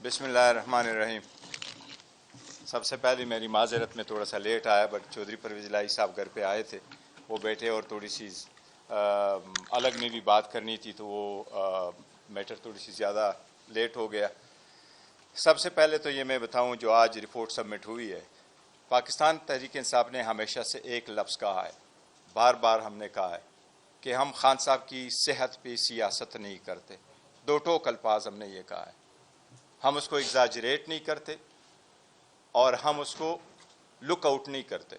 बिस्मिल्लाहिर्रहमानिर्रहीम। सबसे पहले मेरी माजरत में थोड़ा सा लेट आया, बट चौधरी परवेज़ इलाही साहब घर पे आए थे, वो बैठे और थोड़ी सी अलग में भी बात करनी थी, तो वो मैटर थोड़ी सी ज़्यादा लेट हो गया। सबसे पहले तो ये मैं बताऊं, जो आज रिपोर्ट सबमिट हुई है, पाकिस्तान तहरीक इंसाफ ने हमेशा से एक लफ्ज़ कहा है, बार बार हमने कहा है कि हम खान साहब की सेहत पे सियासत नहीं करते। दो टोक अल्फाज हमने ये कहा है। हम उसको एग्जाजरेट नहीं करते और हम उसको लुक आउट नहीं करते।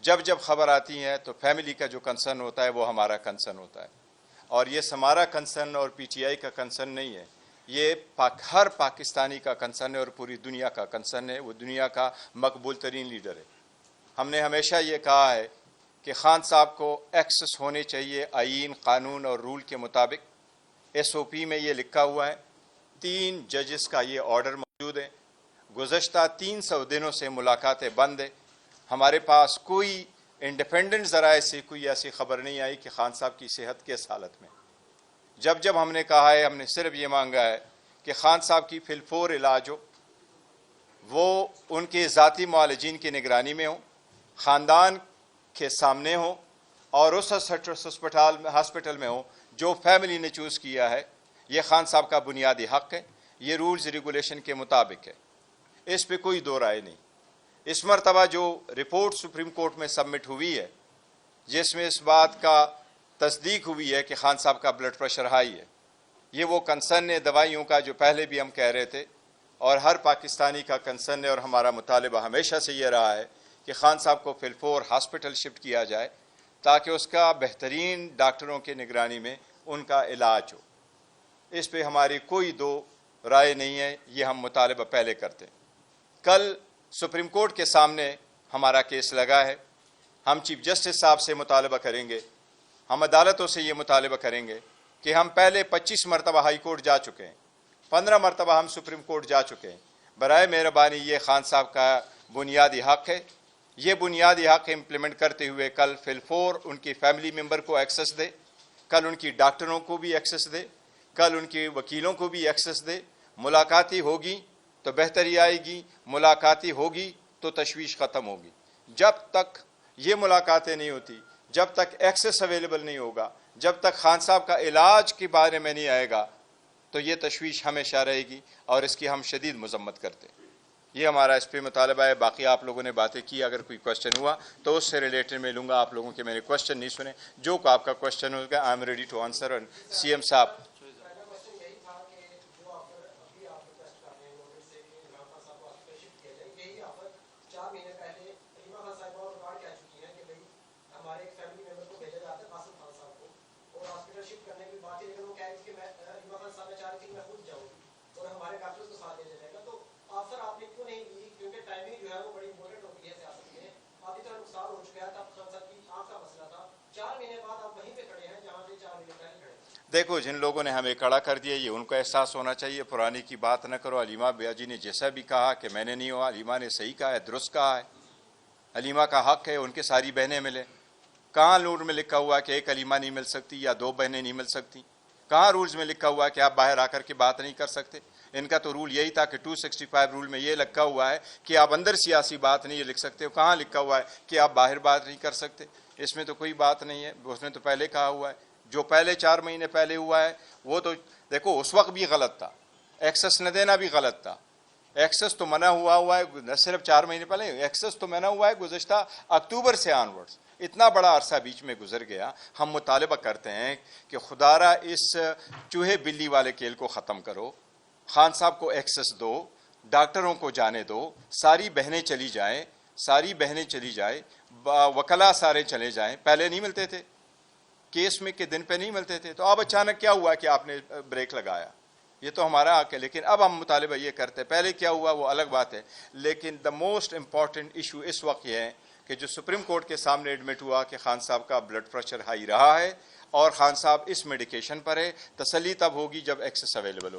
जब जब खबर आती है तो फैमिली का जो कंसर्न होता है वो हमारा कंसर्न होता है, और ये हमारा कंसर्न और पीटीआई का कंसर्न नहीं है, ये हर पाकिस्तानी का कंसर्न है और पूरी दुनिया का कंसर्न है। वो दुनिया का मकबूल तरीन लीडर है। हमने हमेशा ये कहा है कि खान साहब को एक्सेस होने चाहिए आईन, कानून और रूल के मुताबिक। एसओपी में ये लिखा हुआ है, 3 जजेस का ये ऑर्डर मौजूद है। गुज़श्ता 300 दिनों से मुलाकातें बंद है। हमारे पास कोई इंडिपेंडेंट ज़राए से कोई ऐसी खबर नहीं आई कि खान साहब की सेहत किस हालत में। जब जब हमने कहा है, हमने सिर्फ ये मांगा है कि खान साहब की फिलफोर इलाज हो, वो उनके ज़ाती मुआलिजीन की निगरानी में हो, ख़ानदान के सामने हो और उस हॉस्पिटल में हो जो फैमिली ने चूज़ किया है। ये खान साहब का बुनियादी हक़ है, ये रूल्स रेगुलेशन के मुताबिक है, इस पे कोई दो राय नहीं। इस मरतबा जो रिपोर्ट सुप्रीम कोर्ट में सबमिट हुई है, जिसमें इस बात का तस्दीक हुई है कि खान साहब का ब्लड प्रेशर हाई है, ये वो कंसर्न है दवाइयों का जो पहले भी हम कह रहे थे और हर पाकिस्तानी का कंसर्न है। और हमारा मुतालिबा हमेशा से ये रहा है कि खान साहब को फिलफोर हॉस्पिटल शिफ्ट किया जाए ताकि उसका बेहतरीन डॉक्टरों की निगरानी में उनका इलाज हो। इस पे हमारी कोई दो राय नहीं है, ये हम मुतालिबा पहले करते हैं। कल सुप्रीम कोर्ट के सामने हमारा केस लगा है। हम चीफ जस्टिस साहब से मुतालिबा करेंगे, हम अदालतों से ये मुतालिबा करेंगे कि हम पहले 25 मरतबा हाई कोर्ट जा चुके हैं, 15 मरतबा हम सुप्रीम कोर्ट जा चुके हैं। बराए मेहरबानी ये खान साहब का बुनियादी हक़ है, ये बुनियादी हक़ इम्प्लीमेंट करते हुए कल फिलफोर उनकी फैमिली मेम्बर को एक्सेस दे, कल उनकी डॉक्टरों को भी एक्सेस दे, कल उनके वकीलों को भी एक्सेस दे। मुलाकाती होगी तो बेहतरी आएगी, मुलाकाती होगी तो तशवीश ख़त्म होगी। जब तक ये मुलाकातें नहीं होती, जब तक एक्सेस अवेलेबल नहीं होगा, जब तक खान साहब का इलाज के बारे में नहीं आएगा, तो ये तशवीश हमेशा रहेगी और इसकी हम शदीद मजम्मत करते हैं। ये हमारा इस पर मुतालबा है। बाकी आप लोगों ने बातें की, अगर कोई क्वेश्चन हुआ तो उससे रिलेटेड मैं लूँगा। आप लोगों के मैंने क्वेश्चन नहीं सुने, जो आपका क्वेश्चन होगा I am ready to answer. और सीएम साहब, देखो, जिन लोगों ने हमें खड़ा कर दिया, ये उनको एहसास होना चाहिए। पुरानी की बात न करो। हलीमा बियाजी ने जैसा भी कहा कि मैंने नहीं हुआ, हलीमा ने सही कहा है, दुरुस्त कहा है। हलीमा का हक़ है उनके सारी बहनें मिले। कहाँ रूल में लिखा हुआ कि एक हलीमा नहीं मिल सकती या 2 बहनें नहीं मिल सकती? कहाँ रूल्स में लिखा हुआ है कि आप बाहर आकर के बात नहीं कर सकते? इनका तो रूल यही था कि 265 रूल में ये लिखा हुआ है कि आप अंदर सियासी बात नहीं लिख सकते हो। कहाँ लिखा हुआ है कि आप बाहर बात नहीं कर सकते? इसमें तो कोई बात नहीं है, उसने तो पहले कहा हुआ है। जो पहले 4 महीने पहले हुआ है वो तो देखो, उस वक्त भी गलत था, एक्सेस न देना भी गलत था। एक्सेस तो मना हुआ है, न सिर्फ 4 महीने पहले, एक्सेस तो मना हुआ है गुज़श्ता अक्टूबर से ऑनवर्ड्स। इतना बड़ा अरसा बीच में गुजर गया। हम मुतालिबा करते हैं कि खुदारा इस चूहे बिल्ली वाले खेल को ख़त्म करो, खान साहब को एक्सेस दो, डॉक्टरों को जाने दो, सारी बहनें चली जाएं, सारी बहनें चली जाए, वकला सारे चले जाएं। पहले नहीं मिलते थे, केस में के दिन पे नहीं मिलते थे, तो अब अचानक क्या हुआ कि आपने ब्रेक लगाया? ये तो हमारा हक है। लेकिन अब हम मुतालिबा ये करते हैं, पहले क्या हुआ वो अलग बात है। लेकिन द मोस्ट इंपॉर्टेंट इशू इस वक्त ये है कि जो सुप्रीम कोर्ट के सामने एडमिट हुआ कि खान साहब का ब्लड प्रेशर हाई रहा है और खान साहब इस मेडिकेशन पर है, तसल्ली तब होगी जब एक्सेस अवेलेबल हो।